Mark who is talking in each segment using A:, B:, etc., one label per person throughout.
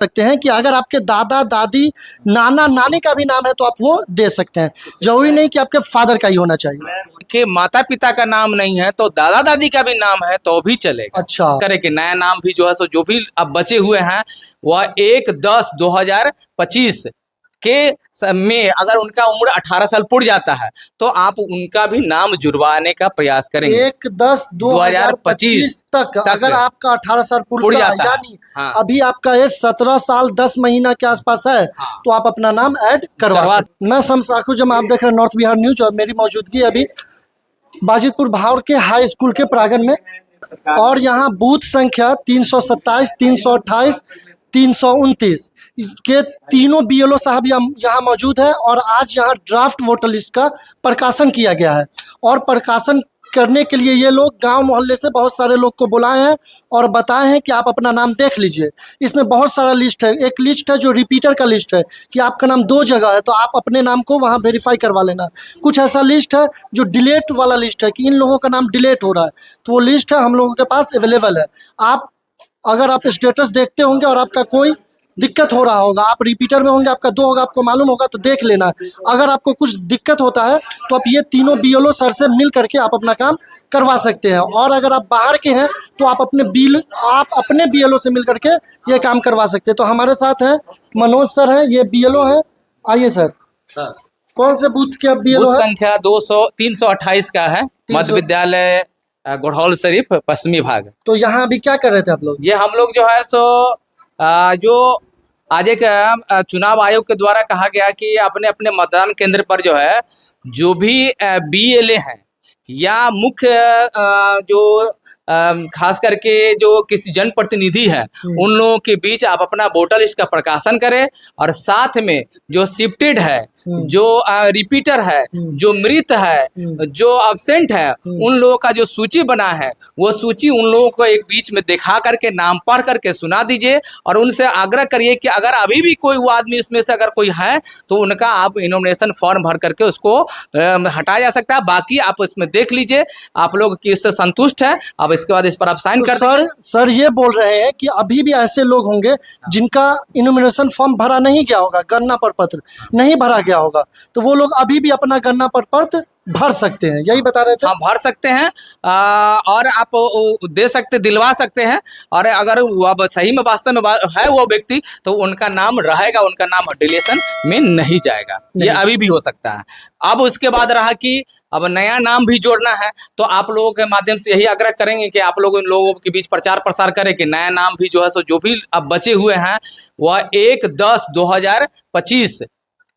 A: सकते हैं कि अगर आपके दादा दादी नाना नानी का भी नाम है तो आप वो दे सकते हैं, जरूरी नहीं कि आपके फादर का ही होना चाहिए।
B: के माता पिता का नाम नहीं है तो दादा दादी का भी नाम है तो भी चलेगा।
A: अच्छा।
B: करे कि नया नाम भी जो है सो जो भी अब बचे हुए हैं वह 1/10/2025 के में अगर उनका उम्र 18 साल पुर जाता है तो आप उनका भी नाम जुड़वाने का प्रयास करेंगे।
A: 1/10/2025 तक अगर आपका 18 साल
B: पुर जाता है,
A: यानी
B: हाँ।
A: अभी आपका एज 17 साल 10 महीना के आसपास है,
B: हाँ।
A: तो आप अपना नाम ऐड करवा सकते। मैं शम्स आखू जमा, आप देख रहे हैं नॉर्थ बिहार न्यूज और मेरी मौजूदगी अभी बाजितपुर भावर के हाई स्कूल के प्रांगण में, और यहाँ बूथ संख्या 327, 328, 329 के तीनों बीएलओ साहब यहाँ मौजूद है। और आज यहाँ ड्राफ्ट वोटर लिस्ट का प्रकाशन किया गया है, और प्रकाशन करने के लिए ये लोग गांव मोहल्ले से बहुत सारे लोग को बुलाए हैं और बताए हैं कि आप अपना नाम देख लीजिए। इसमें बहुत सारा लिस्ट है, एक लिस्ट है जो रिपीटर का लिस्ट है कि आपका नाम 2 जगह है तो आप अपने नाम को वहां वेरीफाई करवा लेना। कुछ ऐसा लिस्ट है जो डिलीट वाला लिस्ट है कि इन लोगों का नाम डिलीट हो रहा है, तो वो लिस्ट है हम लोगों के पास अवेलेबल है। आप अगर आप स्टेटस देखते होंगे और आपका कोई दिक्कत हो रहा होगा, आप रिपीटर में होंगे, आपका 2 होगा, आपको मालूम होगा तो देख लेना। अगर आपको कुछ दिक्कत होता है तो आप ये तीनों बीएलओ सर से मिल करके आप अपना काम करवा सकते हैं। और अगर आप बाहर के हैं तो आप अपने बीएलओ से मिल करके ये काम करवा सकते हैं। तो हमारे साथ हैं मनोज सर है, ये बीएलओ है। आइए सर, कौन से बूथ के बीएलओ है?
B: संख्या 328 का है, मध्य विद्यालय गुड़हौल शरीफ पश्चिमी भाग।
A: तो यहाँ अभी क्या कर रहे थे आप लोग?
B: ये हम लोग जो है सो जो आज एक चुनाव आयोग के द्वारा कहा गया कि अपने अपने मतदान केंद्र पर जो है जो भी बीएलए हैं या मुख्य जो खास करके जो किसी जनप्रतिनिधि है उन लोगों के बीच आप अपना वोटर लिस्ट का प्रकाशन करें, और साथ में जो शिफ्टेड है, जो रिपीटर है, जो मृत है, जो अब्सेंट है, उन लोगों का जो सूची बना है वो सूची उन लोगों को एक बीच में दिखा करके नाम पढ़ करके सुना दीजिए, और उनसे आग्रह करिए कि अगर अभी भी कोई वो आदमी उसमें से अगर कोई है तो उनका आप नॉमिनेशन फॉर्म भर करके उसको हटाया जा सकता है। बाकी आप इसमें देख लीजिए, आप लोग इससे संतुष्ट है, अब इसके बाद इस पर आप साइन कर
A: सर ये बोल रहे हैं कि अभी भी ऐसे लोग होंगे जिनका इनोमिनेशन फॉर्म भरा नहीं गया होगा, गणना प्रपत्र नहीं भरा गया होगा, तो वो लोग अभी भी अपना गणना प्रपत्र भर सकते हैं, यही बता रहे थे?
B: हाँ, भर सकते हैं और आप दे सकते, दिलवा सकते हैं। और अगर वो सही में वास्तव में है वो व्यक्ति तो उनका नाम रहेगा, उनका नाम डिलीशन में नहीं जाएगा, ये अभी भी हो सकता है। अब उसके बाद रहा कि अब नया नाम भी जोड़ना है, तो आप लोगों के माध्यम से यही आग्रह करेंगे कि आप लोग इन लोगों के बीच प्रचार प्रसार करें कि नया नाम भी जो है सो जो भी अब बचे हुए हैं वह 1/10/2025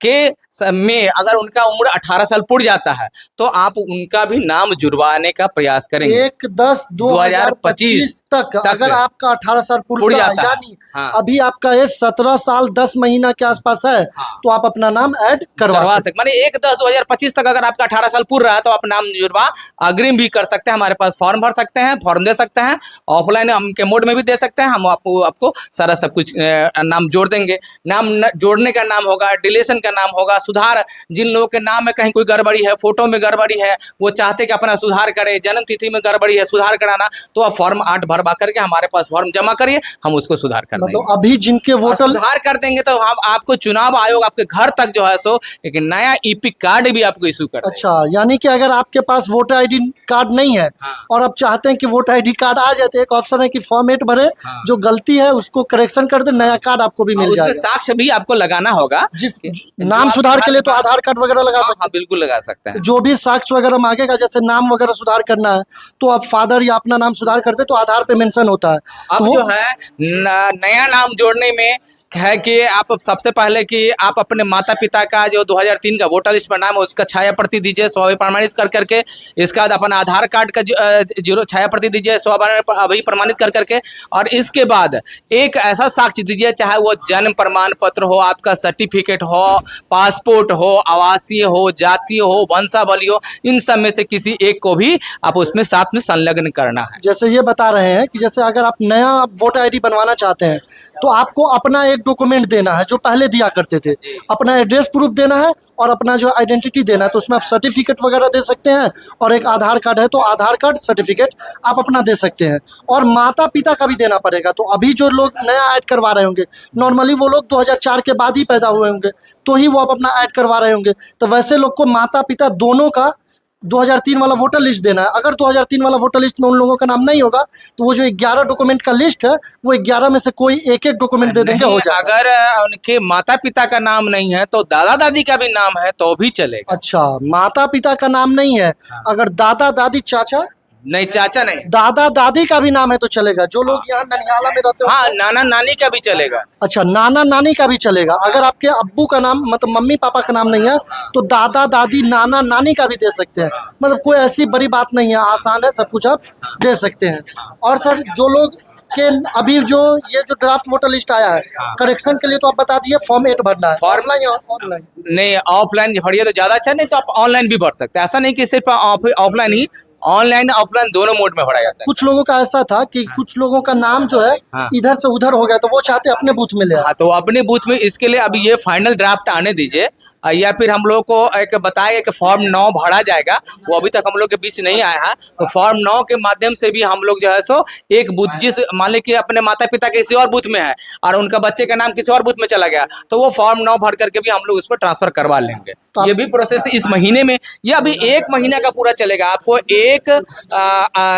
B: के में अगर उनका उम्र 18 साल पुर जाता है तो आप उनका भी नाम जुड़वाने का प्रयास करेंगे।
A: 1/10/2025 तक अगर आपका 18 साल पुर जाता है, यानी अभी आपका एज 17 साल 10 महीना के आसपास है, तो आप अपना नाम ऐड करवा सकते।
B: माने 1/10/2025 तक अगर आपका 18 साल पुर रहा है तो आप नाम जुड़वा अग्रिम भी कर सकते हैं। हमारे पास फॉर्म भर सकते हैं, फॉर्म दे सकते हैं, ऑफलाइन हम के मोड में भी दे सकते हैं। हम आपको सारा सब कुछ नाम जोड़ देंगे। नाम जोड़ने का नाम होगा, डिलीशन का नाम होगा, सुधार जिन लोगों के नाम में कहीं कोई गड़बड़ी है, फोटो में गड़बड़ी है, वो चाहते कि अपना सुधार करें, जन्म तिथि में गड़बड़ी है, सुधार कराना, तो आप फॉर्म 8 भरवा करके हमारे पास फॉर्म जमा करिए, हम उसको सुधार कर देंगे।
A: मतलब अभी जिनके वोटर
B: सुधार कर देंगे तो हम आपको चुनाव आयोग आपके घर तक जो है सो एक नया ईपिक कार्ड भी आपको इशू कर देगा।
A: अच्छा, यानी कि अगर आपके पास वोटर आईडी कार्ड नहीं है और आप चाहते हैं कि वोटर आईडी कार्ड आ जाए, तो एक ऑप्शन है कि फॉर्मेट भरे, जो गलती है उसको करेक्शन कर दे, नया कार्ड आपको भी मिल जाएगा।
B: साक्ष्य भी आपको लगाना होगा,
A: जिस नाम सुधार के लिए तो आधार कार्ड वगैरह लगा सकते हैं।
B: बिल्कुल लगा सकते हैं।
A: जो भी साक्ष्य वगैरह मांगेगा, जैसे नाम वगैरह सुधार करना है तो आप फादर या अपना नाम सुधार करते तो आधार पे मेंशन होता है।
B: अब जो है नया नाम जोड़ने में है कि आप सबसे पहले कि आप अपने माता पिता का जो 2003 का वोटर लिस्ट पर नाम है उसका छाया प्रति दीजिए, स्वाभाविक प्रमाणित कर करके। इसके बाद अपना आधार कार्ड का जीरो छाया प्रति दीजिए, स्वाभाविक प्रमाणित कर करके। और इसके बाद एक ऐसा साक्ष्य दीजिए, चाहे वो जन्म प्रमाण पत्र हो, आपका सर्टिफिकेट हो, पासपोर्ट हो, आवासीय हो, जातीय हो, वंशावली हो, इन सब में से किसी एक को भी आप उसमें साथ में संलग्न करना है।
A: जैसे ये बता रहे हैं कि जैसे अगर आप नया वोटर आईडी बनवाना चाहते हैं तो आपको अपना एक डॉक्यूमेंट देना है जो पहले दिया करते थे। अपना एड्रेस प्रूफ देना है और अपना जो आइडेंटिटी देना है। तो उसमें आप सर्टिफिकेट वगैरह दे सकते हैं, और एक आधार कार्ड है तो आधार कार्ड सर्टिफिकेट आप अपना दे सकते हैं। और माता पिता का भी देना पड़ेगा। तो अभी जो लोग नया ऐड करवा रहे होंगे, नॉर्मली वो लोग 2004 के बाद ही पैदा हुए होंगे, तो ही वो अब अपना ऐड करवा रहे होंगे। तो वैसे लोग को माता पिता दोनों का 2003 वाला वोटर लिस्ट देना है। अगर 2003 वाला वोटर लिस्ट में उन लोगों का नाम नहीं होगा तो वो जो 11 डॉक्यूमेंट का लिस्ट है, वो 11 में से कोई एक एक डॉक्यूमेंट दे देंगे, हो जाएगा।
B: अगर उनके माता पिता का नाम नहीं है तो दादा दादी का भी नाम है तो भी चलेगा।
A: अच्छा, माता पिता का नाम नहीं है, अगर दादा दादी चाचा
B: नहीं, चाचा नहीं,
A: दादा दादी का भी नाम है तो चलेगा। जो लोग यहाँ ननियाला में रहते हो,
B: हाँ, नाना नानी का भी चलेगा।
A: अच्छा, नाना नानी का भी चलेगा। अगर आपके अब्बू का नाम मतलब मम्मी पापा का नाम नहीं है तो दादा दादी नाना नानी का भी दे सकते हैं। मतलब कोई ऐसी बड़ी बात नहीं है, आसान है, सब कुछ आप दे सकते हैं। और सर जो लोग के अभी जो ये जो ड्राफ्ट वोटर लिस्ट आया है करेक्शन के लिए, तो आप बता दिए फॉर्म 8 भरना है,
B: फॉर्म
A: ऑफलाइन या ऑनलाइन?
B: नहीं, ऑफलाइन भरिए तो ज्यादा अच्छा, नहीं तो आप ऑनलाइन भी भर सकते हैं। ऐसा नहीं कि सिर्फ ऑफलाइन ही, ऑनलाइन ऑफलाइन दोनों मोड में भरा जा सकता है।
A: कुछ लोगों का ऐसा था कि कुछ लोगों का नाम जो है
B: हाँ।
A: इधर से उधर हो गया, तो वो चाहते अपने बूथ में ले आए।
B: हाँ, तो अपने बूथ में इसके लिए अभी ये फाइनल ड्राफ्ट आने दीजिए, या फिर हम लोग को एक बताया कि फॉर्म 9 भरा जाएगा, वो अभी तक हम लोग के बीच नहीं आया है। तो फॉर्म 9 के माध्यम से भी हम लोग जो है सो एक बूथ, जिस मान लीजिए कि अपने माता पिता किसी और बूथ में है और उनका बच्चे का नाम किसी और बूथ में चला गया, तो वो फॉर्म 9 भर करके भी हम लोग उस पर ट्रांसफर करवा लेंगे।
A: तो
B: ये भी प्रोसेस इस महीने में, ये अभी 1 महीने का पूरा चलेगा। आपको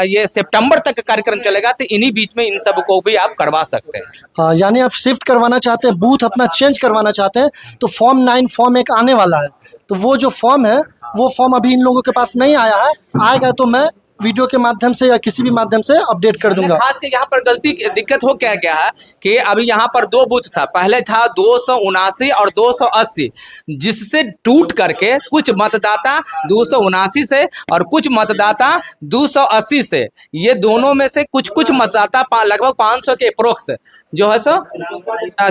B: ये सितंबर तक कार्यक्रम चलेगा, तो इन्हीं बीच में इन सब को भी आप करवा सकते हैं।
A: हाँ, यानी आप शिफ्ट करवाना चाहते हैं, बूथ अपना चेंज करवाना चाहते हैं, तो फॉर्म 9 फॉर्म 1 आने वाला है। तो वो जो फॉर्म है वो फॉर्म अभी इन लोगों के पास नहीं आया है, आएगा तो मैं वीडियो के माध्यम से या किसी भी माध्यम से अपडेट कर दूंगा।
B: खास के यहाँ पर दिक्कत हो क्या क्या है कि अभी यहाँ पर 2 बूथ था, पहले था 279 और 280, जिससे टूट करके कुछ मतदाता 279 से और कुछ मतदाता 280 से, ये दोनों में से कुछ मतदाता लगभग 500 के अप्रोक्स जो है सो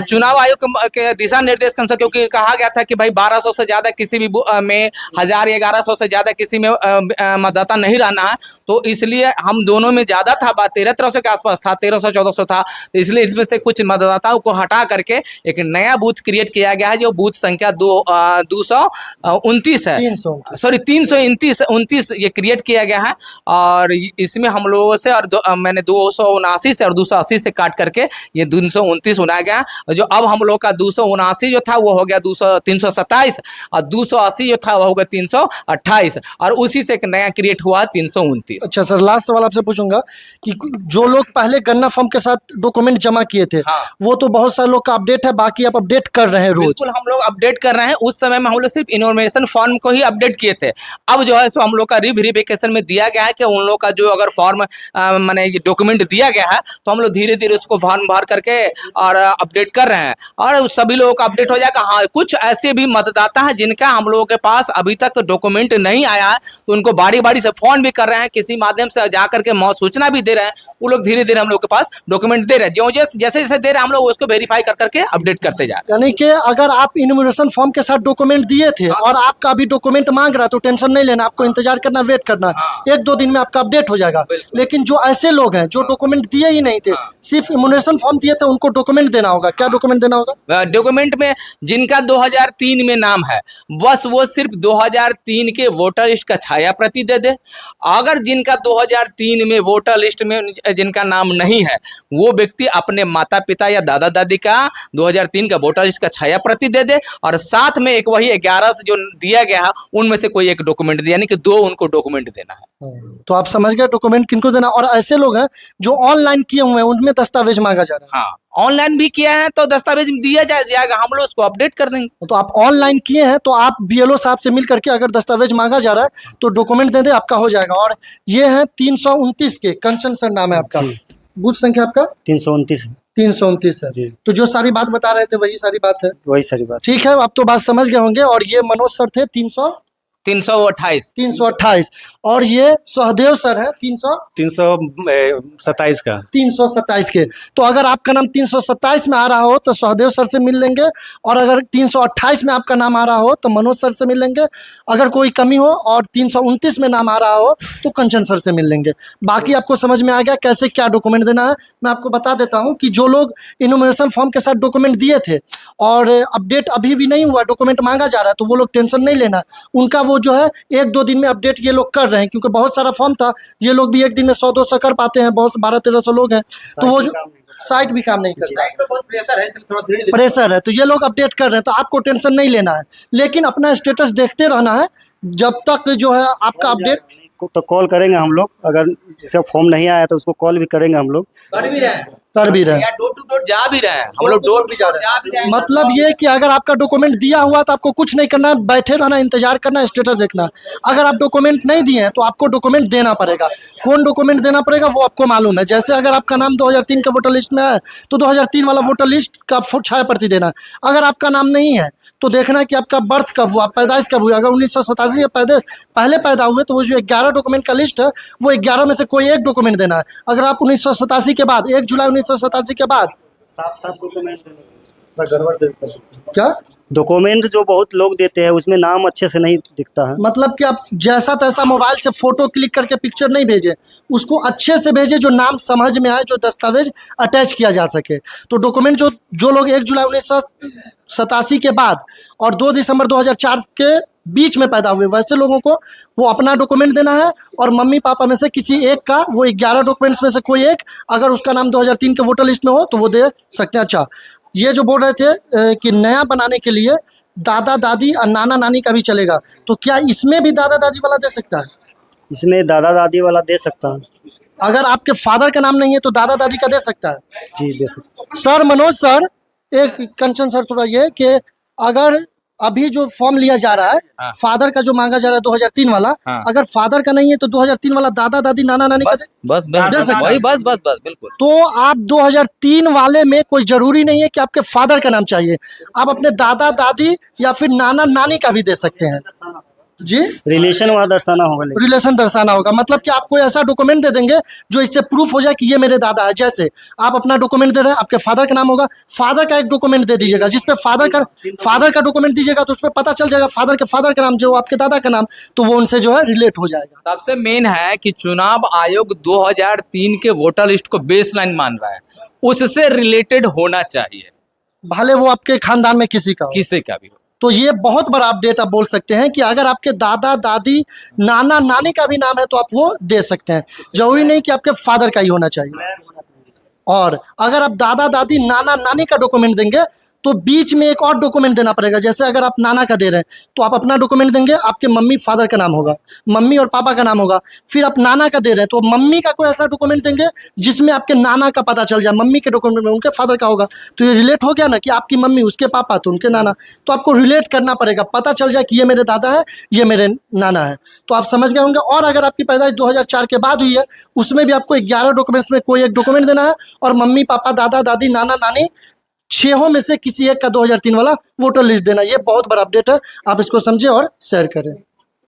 B: चुनाव आयोग के दिशा निर्देश के अनुसार, क्योंकि कहा गया था कि भाई 1200 से ज्यादा किसी भी में 1000 या 1100 से ज्यादा किसी में मतदाता नहीं रहना है, तो इसलिए हम दोनों में ज्यादा था, 1300 के आसपास था, 1300 1400 था। तो इसलिए इसमें से कुछ मतदाताओं को हटा करके एक नया बूथ क्रिएट किया गया है, जो बूथ संख्या 229 है, सॉरी 329 ये क्रिएट किया गया है। और इसमें हम लोगों से और मैंने 279 से और 280 से काट करके ये 229 बनाया गया। जो अब हम लोग का 279 जो था वो हो गया 327 और 280 जो था वो हो गया 328, और उसी से एक नया क्रिएट हुआ 329।
A: अच्छा सर, लास्ट सवाल आपसे पूछूंगा कि जो लोग पहले गन्ना फॉर्म के साथ डॉक्यूमेंट जमा किए थे,
B: हाँ।
A: वो तो बहुत सारे लोग का अपडेट है, बाकी आप अपडेट कर रहे हैं रोज?
B: बिल्कुल, हम लोग अपडेट कर रहे हैं। उस समय में हम लोग सिर्फ इन्फॉर्मेशन फॉर्म को ही अपडेट किए थे। अब जो है सो हम लोग का रिवेरिफिकेशन में दिया गया है कि उन लोग का जो अगर फॉर्म माने डॉक्यूमेंट दिया गया है, तो हम लोग धीरे धीरे उसको फॉर्म भर करके और अपडेट कर रहे हैं, और सभी लोगों का अपडेट हो जाएगा। हाँ, कुछ ऐसे भी मतदाता हैं जिनका हम लोगों के पास अभी तक डॉक्यूमेंट नहीं आया है, तो उनको बारी बारी से फोन भी कर रहे हैं, किसी माध्यम से जाकर के सूचना भी दे रहे हैं। वो लोग धीरे धीरे हम लोग के पास डॉक्यूमेंट दे रहे हैं, जैसे जैसे दे रहे हैं हम लोग उसको वेरीफाई कर करके अपडेट करते जा रहे हैं।
A: यानी कि अगर आप इन्यूमरेशन फॉर्म के साथ डॉक्यूमेंट दिए थे और आपका अभी डॉक्यूमेंट मांग रहा है, तो टेंशन नहीं लेना, आपको इंतजार करना, वेट करना, 1-2 दिन में आपका अपडेट हो जाएगा। लेकिन जो ऐसे लोग हैं जो डॉक्यूमेंट दिए ही नहीं थे, सिर्फ इन्यूमरेशन फॉर्म दिए थे, उनको डॉक्यूमेंट देना होगा। क्या डॉक्यूमेंट देना होगा?
B: डॉक्यूमेंट में जिनका 2003 में नाम है, बस वो सिर्फ 2003 के वोटर लिस्ट का छाया प्रति दे दे। अगर जिनका 2003 में वोटर लिस्ट में जिनका नाम नहीं है, वो व्यक्ति अपने माता पिता या दादा दादी का 2003 का वोटर लिस्ट का छाया प्रति दे दे, और साथ में एक वही 11 से जो दिया गया है उनमें से कोई एक डॉक्यूमेंट दे, यानी कि 2 उनको डॉक्यूमेंट देना है।
A: तो आप समझ गए डॉक्यूमेंट किनको देना। और ऐसे लोग हैं जो ऑनलाइन किए हुए हैं, उनमें दस्तावेज मांगा जा रहा है।
B: हाँ, ऑनलाइन भी किया है तो दस्तावेज दिया जाएगा, हम लोग उसको अपडेट कर देंगे।
A: तो आप ऑनलाइन किए हैं तो आप बीएलओ साहब से मिल करके अगर दस्तावेज मांगा जा रहा है तो डॉक्यूमेंट दे दे, आपका हो जाएगा। और ये है 329 के, कंचन सर नाम है आपका, बूथ संख्या आपका 329 है
C: जी।
A: तो जो सारी बात बता रहे थे वही सारी बात है,
C: वही सारी बात।
A: ठीक है। अब तो बात समझ गए होंगे। और ये मनोज सर थे 300
B: 328।
A: 328। और ये सहदेव सर है
C: 327 का।
A: 327 के। तो अगर आपका नाम 327 में आ रहा हो तो सहदेव सर से मिल लेंगे, और अगर 328 में आपका नाम आ रहा हो तो मनोज सर से मिल लेंगे। अगर कोई कमी हो और 329 में नाम आ रहा हो तो कंचन सर से मिल लेंगे। बाकी आपको समझ में आ गया कैसे क्या डॉक्यूमेंट देना है। मैं आपको बता देता हूँ कि जो लोग इन्यूमरेशन फॉर्म के साथ डॉक्यूमेंट दिए थे और अपडेट अभी भी नहीं हुआ, डॉक्यूमेंट मांगा जा रहा है, तो वो लोग टेंशन नहीं लेना। उनका वो जो है 1-2 दिन में अपडेट ये लोग कर रहे हैं, क्योंकि बहुत सारा फॉर्म था। ये लोग भी एक दिन में 100-200 कर पाते हैं, बहुत 1200-1300 लोग हैं, तो वो जो साइट भी काम नहीं करता है, प्रेशर है, तो ये लोग अपडेट कर रहे हैं। तो आपको टेंशन नहीं लेना है, लेकिन अपना स्टेटस देखते रहना है जब तक जो है आपका अपडेट।
C: तो कॉल करेंगे हम लोग, अगर जिसका फॉर्म नहीं आया तो उसको कॉल भी करेंगे हम लोग।
B: कर भी रहे हैं,
A: कर भी रहे हैं,
B: डोर टू डोर जा भी रहे हैं, हम लोग डोर भी जा रहे हैं।
A: मतलब ये कि अगर आपका डॉक्यूमेंट दिया हुआ तो आपको कुछ नहीं करना है, बैठे रहना, इंतजार करना, स्टेटस देखना। अगर आप डॉक्यूमेंट नहीं दिए हैं तो आपको डॉक्यूमेंट देना पड़ेगा। कौन डॉक्यूमेंट देना पड़ेगा वो आपको मालूम है। जैसे अगर आपका नाम 2003 के वोटर लिस्ट में है तो 2003 वाला वोटर लिस्ट का छाया प्रति देना। अगर आपका नाम नहीं है तो देखना है कि आपका बर्थ कब हुआ, पैदाइश कब हुई। अगर 1987 से पहले पैदा हुए तो वो जो 11 डॉक्यूमेंट का लिस्ट है वो 11 में से कोई एक डॉक्यूमेंट देना है। अगर आप 1987 के बाद 1 जुलाई 1987 के बाद
C: साफ डॉक्यूमेंट गड़बड़ देते हैं।
A: क्या
C: डॉक्यूमेंट जो बहुत लोग देते हैं उसमें नाम अच्छे से नहीं दिखता है।
A: मतलब कि आप जैसा तैसा मोबाइल से फोटो क्लिक करके पिक्चर नहीं भेजे, उसको अच्छे से भेजे जो नाम समझ में आए, जो दस्तावेज अटैच किया जा सके। तो डॉक्यूमेंट जो लोग 1 जुलाई 1987 के बाद और 2 दिसंबर 2004 के बीच में पैदा हुए, वैसे लोगों को वो अपना डॉक्यूमेंट देना है, और मम्मी पापा में से किसी एक का, वो 11 डॉक्यूमेंट्स में से कोई एक, अगर उसका नाम 2003 के वोटर लिस्ट में हो तो वो दे सकते हैं। अच्छा, ये जो बोल रहे थे कि नया बनाने के लिए दादा दादी और नाना नानी का भी चलेगा, तो क्या इसमें भी दादा दादी वाला दे सकता है?
C: इसमें दादा दादी वाला दे सकता है।
A: अगर आपके फादर का नाम नहीं है तो दादा दादी का दे सकता है।
C: जी दे सकता।
A: सर मनोज सर, एक कंचन सर थोड़ा ये कि अगर अभी जो फॉर्म लिया जा रहा है,
B: हाँ।
A: फादर का जो मांगा जा रहा है 2003 वाला,
B: हाँ।
A: अगर फादर का नहीं है तो 2003 वाला दादा दादी नाना नानी का
B: बस बस
A: दे सकता है।
B: वही बस बिल्कुल।
A: तो आप 2003 वाले में कोई जरूरी नहीं है कि आपके फादर का नाम चाहिए, आप अपने दादा दादी या फिर नाना नानी का भी दे सकते हैं। जी,
C: रिलेशन वहाँ दर्शाना होगा।
A: रिलेशन दर्शाना होगा, मतलब कि आप कोई ऐसा डॉक्यूमेंट दे देंगे जो इससे प्रूफ हो जाए कि ये मेरे दादा है। जैसे आप अपना डॉक्यूमेंट दे रहे हैं, आपके फादर का नाम होगा, फादर का एक डॉक्यूमेंट दे दीजिएगा जिसपे फादर का डॉक्यूमेंट दीजिएगा, तो उसपे पता चल जाएगा फादर का नाम जो आपके दादा का नाम, तो वो उनसे जो है रिलेट हो जाएगा।
B: सबसे मेन है कि चुनाव आयोग 2003 के वोटर लिस्ट को बेसलाइन मान रहा है, उससे रिलेटेड होना चाहिए,
A: भले वो आपके खानदान में किसी का हो।
B: किसी का भी हो।
A: तो ये बहुत बड़ा अपडेट आप बोल सकते हैं कि अगर आपके दादा दादी नाना नानी का भी नाम है तो आप वो दे सकते हैं, जरूरी नहीं कि आपके फादर का ही होना चाहिए। और अगर आप दादा दादी नाना नानी का डॉक्यूमेंट देंगे तो बीच में एक और डॉक्यूमेंट देना पड़ेगा। जैसे अगर आप नाना का दे रहे हैं तो आप अपना डॉक्यूमेंट देंगे, आपके मम्मी फादर का नाम होगा, मम्मी और पापा का नाम होगा। फिर आप नाना का दे रहे हैं तो मम्मी का कोई ऐसा डॉक्यूमेंट देंगे जिसमें आपके नाना का पता चल जाए, मम्मी के डॉक्यूमेंट में उनके फादर का होगा, तो ये रिलेट हो गया ना कि आपकी मम्मी उसके पापा तो उनके नाना। तो आपको रिलेट करना पड़ेगा, पता चल जाए कि ये मेरे दादा है, ये मेरे नाना है, तो आप समझ गए होंगे। और अगर आपकी पैदाइश 2004 के बाद हुई है उसमें भी आपको 11 डॉक्यूमेंट्स में कोई एक डॉक्यूमेंट देना है, और मम्मी पापा दादा दादी नाना नानी 6 में से किसी एक का 2003 वाला वोटर लिस्ट देना। ये बहुत बड़ा अपडेट है, आप इसको समझें और शेयर करें।